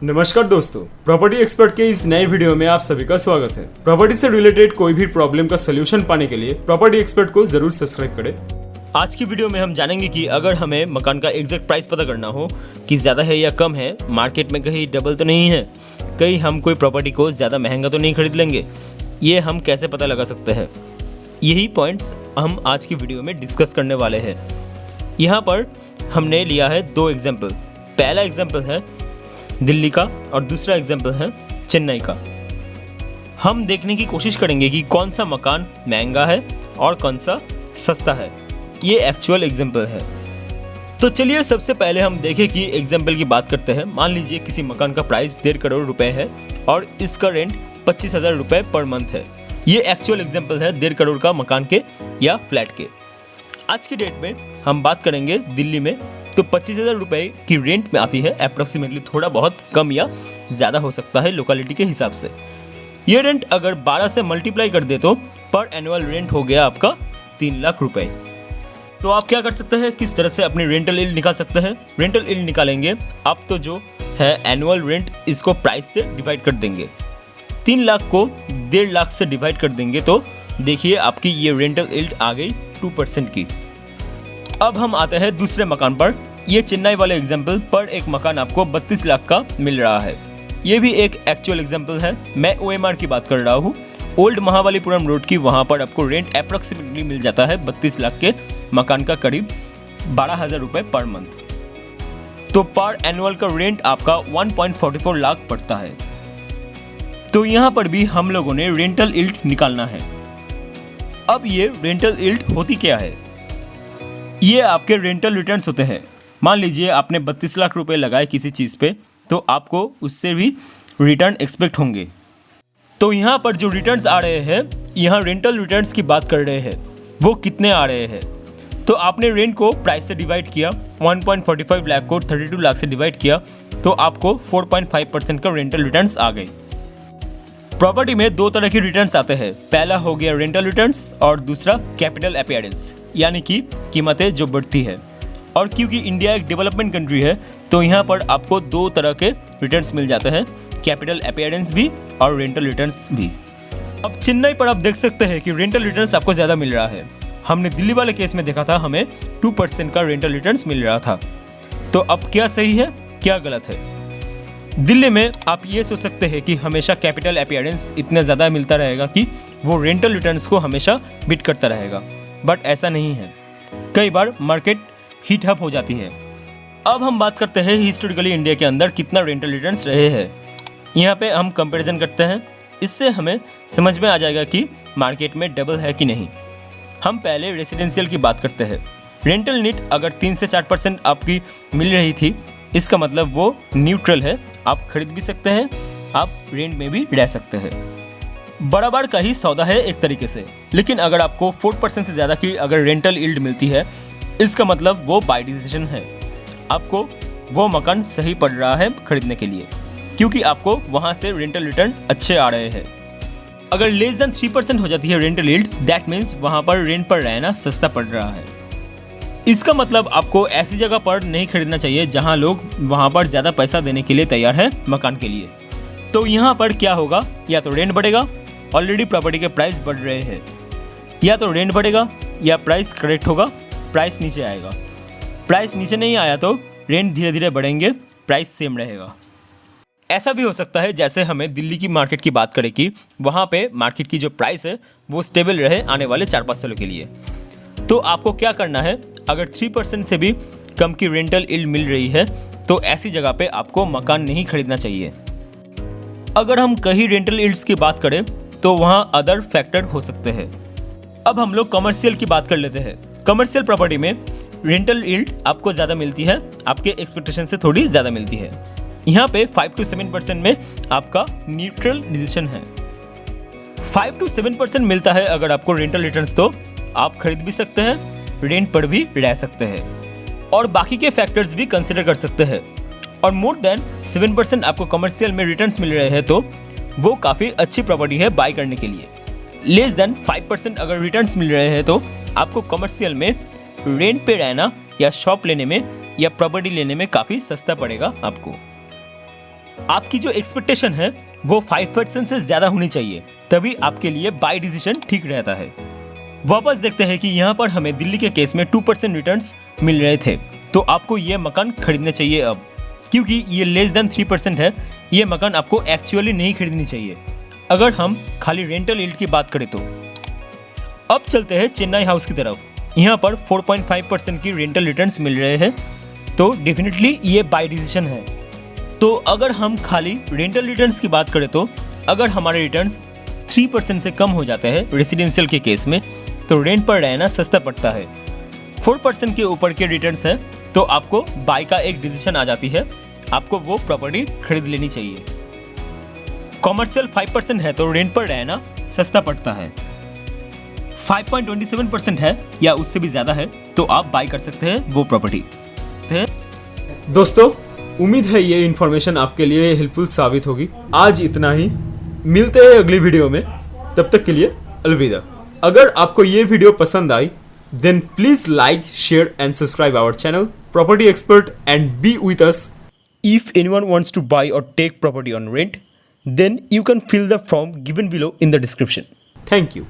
नमस्कार दोस्तों, property expert के इस नए वीडियो में आप सभी का स्वागत है। प्रॉपर्टी से रिलेटेड कोई भी प्रॉब्लम का सोल्यूशन पाने के लिए प्रॉपर्टी एक्सपर्ट को जरूर सब्सक्राइब करें। आज की वीडियो में हम जानेंगे कि अगर हमें मकान का एग्जैक्ट प्राइस पता करना हो कि ज़्यादा है या कम है, मार्केट में कहीं डबल तो नहीं है, कहीं हम कोई प्रॉपर्टी को ज़्यादा महंगा तो नहीं खरीद लेंगे, ये हम कैसे पता लगा सकते हैं। यही पॉइंट्स हम आज की वीडियो में डिस्कस करने वाले हैं। यहाँ पर हमने लिया है दो एग्जाम्पल। पहला एग्जाम्पल है दिल्ली का और दूसरा एग्जाम्पल है चेन्नई का। हम देखने की कोशिश करेंगे कि कौन सा मकान महंगा है और कौन सा सस्ता है। ये एक्चुअल एग्जाम्पल है। तो चलिए सबसे पहले हम देखें कि एग्जाम्पल की बात करते हैं। मान लीजिए किसी मकान का प्राइस 1.5 करोड़ रुपए है और इसका रेंट 25,000 रुपये पर मंथ है। ये एक्चुअल एग्जाम्पल है 1.5 करोड़ का मकान के या फ्लैट के। आज की डेट में हम बात करेंगे दिल्ली में, तो 25,000 रुपये की रेंट में आती है अप्रोक्सीमेटली। थोड़ा बहुत कम या ज़्यादा हो सकता है लोकेलिटी के हिसाब से। ये रेंट अगर 12 से मल्टीप्लाई कर दे तो पर एनुअल रेंट हो गया आपका 3 लाख रुपए। तो आप क्या कर सकते हैं, किस तरह से अपनी रेंटल यील्ड निकाल सकते हैं। रेंटल यील्ड निकालेंगे आप तो जो है एनुअल रेंट, इसको प्राइस से डिवाइड कर देंगे। 3 लाख को 1.5 लाख से डिवाइड कर देंगे तो देखिए आपकी ये रेंटल यील्ड आ गई 2% की। अब हम आते हैं दूसरे मकान पर। ये चेन्नई वाले एग्जाम्पल पर एक मकान आपको 32 लाख का मिल रहा है। ये भी एक एक्चुअल एग्जाम्पल है। मैं OMR की बात कर रहा हूँ, ओल्ड महाबलीपुरम रोड की। वहाँ पर आपको रेंट अप्रोक्सीमेटली मिल जाता है 32 लाख के मकान का करीब 12,000 रुपये पर मंथ। तो पर एनुअल का रेंट आपका 1.44 लाख पड़ता है। तो यहाँ पर भी हम लोगों ने रेंटल यील्ड निकालना है। अब ये रेंटल यील्ड होती क्या है, ये आपके रेंटल रिटर्न्स होते हैं। मान लीजिए आपने 32 लाख रुपए लगाए किसी चीज़ पे, तो आपको उससे भी रिटर्न एक्सपेक्ट होंगे। तो यहाँ पर जो रिटर्न्स आ रहे हैं, यहाँ रेंटल रिटर्न्स की बात कर रहे हैं, वो कितने आ रहे हैं। तो आपने रेंट को प्राइस से डिवाइड किया, 1.45 लाख को 32 लाख से डिवाइड किया, तो आपको 4.5% का रेंटल रिटर्न्स आ गए। प्रॉपर्टी में दो तरह के रिटर्न्स आते हैं। पहला हो गया रेंटल रिटर्न्स और दूसरा कैपिटल अपीयरेंस, यानी कि कीमतें जो बढ़ती है। और क्योंकि इंडिया एक डेवलपमेंट कंट्री है, तो यहाँ पर आपको दो तरह के रिटर्न्स मिल जाते हैं, कैपिटल अपीयरेंस भी और रेंटल रिटर्न्स भी। अब चेन्नई पर आप देख सकते हैं कि रेंटल रिटर्न्स आपको ज़्यादा मिल रहा है। हमने दिल्ली वाले केस में देखा था, हमें 2% का रेंटल रिटर्न्स मिल रहा था। तो अब क्या सही है क्या गलत है। दिल्ली में आप ये सोच सकते हैं कि हमेशा कैपिटल अपीयरेंस इतना ज़्यादा मिलता रहेगा कि वो रेंटल रिटर्न्स को हमेशा बीट करता रहेगा, बट ऐसा नहीं है। कई बार मार्केट हीट अप हो जाती है। अब हम बात करते हैं हिस्टोरिकली इंडिया के अंदर कितना रेंटल रिटर्न्स रहे हैं। यहाँ पे हम कंपैरिजन करते हैं, इससे हमें समझ में आ जाएगा कि मार्केट में डबल है कि नहीं। हम पहले रेसिडेंशियल की बात करते हैं। रेंटल नीड अगर 3 से 4% आपकी मिल रही थी, इसका मतलब वो न्यूट्रल है। आप खरीद भी सकते हैं, आप रेंट में भी रह सकते हैं। बराबर का ही सौदा है एक तरीके से। लेकिन अगर आपको 4% से ज़्यादा की अगर रेंटल यील्ड मिलती है, इसका मतलब वो बाय डिसीजन है। आपको वो मकान सही पड़ रहा है खरीदने के लिए, क्योंकि आपको वहाँ से रेंटल रिटर्न अच्छे आ रहे हैं। अगर लेस देन 3% हो जाती है रेंटल यील्ड, दैट मीन्स वहाँ पर रेंट पर रहना सस्ता पड़ रहा है। इसका मतलब आपको ऐसी जगह पर नहीं खरीदना चाहिए जहां लोग वहां पर ज़्यादा पैसा देने के लिए तैयार हैं मकान के लिए। तो यहाँ पर क्या होगा, या तो रेंट बढ़ेगा, ऑलरेडी प्रॉपर्टी के प्राइस बढ़ रहे हैं, या तो रेंट बढ़ेगा या प्राइस करेक्ट होगा, प्राइस नीचे आएगा। प्राइस नीचे नहीं आया तो रेंट धीरे धीरे बढ़ेंगे, प्राइस सेम रहेगा। ऐसा भी हो सकता है जैसे हमें दिल्ली की मार्केट की बात करें कि वहाँ पे मार्केट की जो प्राइस है वो स्टेबल रहे आने वाले 4-5 सालों के लिए। तो आपको क्या करना है, अगर 3% से भी कम की रेंटल यील्ड मिल रही है, तो ऐसी जगह पे आपको मकान नहीं खरीदना चाहिए। अगर हम कहीं रेंटल यील्ड्स की बात करें तो वहाँ अदर फैक्टर हो सकते हैं। अब हम लोग कमर्शियल की बात कर लेते हैं। कमर्शियल प्रॉपर्टी में रेंटल यील्ड आपको ज़्यादा मिलती है, आपके एक्सपेक्टेशन से थोड़ी ज़्यादा मिलती है। यहाँ पे 5 to 7% में आपका न्यूट्रल डिसीजन है। 5 to 7% मिलता है अगर आपको रेंटल रिटर्न्स, तो आप खरीद भी सकते हैं, रेंट पर भी रह सकते हैं और बाकी के फैक्टर्स भी कंसिडर कर सकते हैं। और मोर देन 7% आपको कमर्शियल में रिटर्न्स मिल रहे हैं, तो वो काफ़ी अच्छी प्रॉपर्टी है बाय करने के लिए। लेस देन 5% अगर रिटर्न्स मिल रहे हैं, तो आपको कमर्शियल में रेंट पे रहना या शॉप लेने में या प्रॉपर्टी लेने में काफ़ी सस्ता पड़ेगा आपको। आपकी जो एक्सपेक्टेशन है वो 5% से ज्यादा होनी चाहिए, तभी आपके लिए बाय डिसीजन ठीक रहता है। वापस देखते हैं कि यहाँ पर हमें दिल्ली के केस में 2% रिटर्न्स मिल रहे थे, तो आपको ये मकान खरीदने चाहिए अब, क्योंकि ये लेस देन 3% है। ये मकान आपको एक्चुअली नहीं खरीदनी चाहिए अगर हम खाली रेंटल यील्ड की बात करें तो। अब चलते हैं चेन्नई हाउस की तरफ। यहाँ पर 4.5% की रेंटल रिटर्न्स मिल रहे हैं, तो डेफिनेटली ये बाय डिसीजन है। तो अगर हम खाली रेंटल रिटर्न्स की बात करें तो अगर हमारे रिटर्न्स 3% से कम हो जाते हैं रेसिडेंशियल के केस में, तो रेंट पर रहना सस्ता पड़ता है। 4% के ऊपर के रिटर्न्स है तो आपको बाय का एक डिसीजन आ जाती है, आपको वो प्रॉपर्टी खरीद लेनी चाहिए। कॉमर्शियल 5% है तो रेंट पर रहना सस्ता पड़ता है। 5.27% है या उससे भी ज्यादा है तो आप बाय कर सकते हैं वो प्रॉपर्टी। दोस्तों, उम्मीद है ये इन्फॉर्मेशन आपके लिए हेल्पफुल साबित होगी। आज इतना ही, मिलते हैं अगली वीडियो में, तब तक के लिए अलविदा। अगर आपको ये वीडियो पसंद आई then please like, share and subscribe our channel Property Expert and be with us. If anyone wants to buy or take property on rent, then you can fill the form given below in the description. Thank you.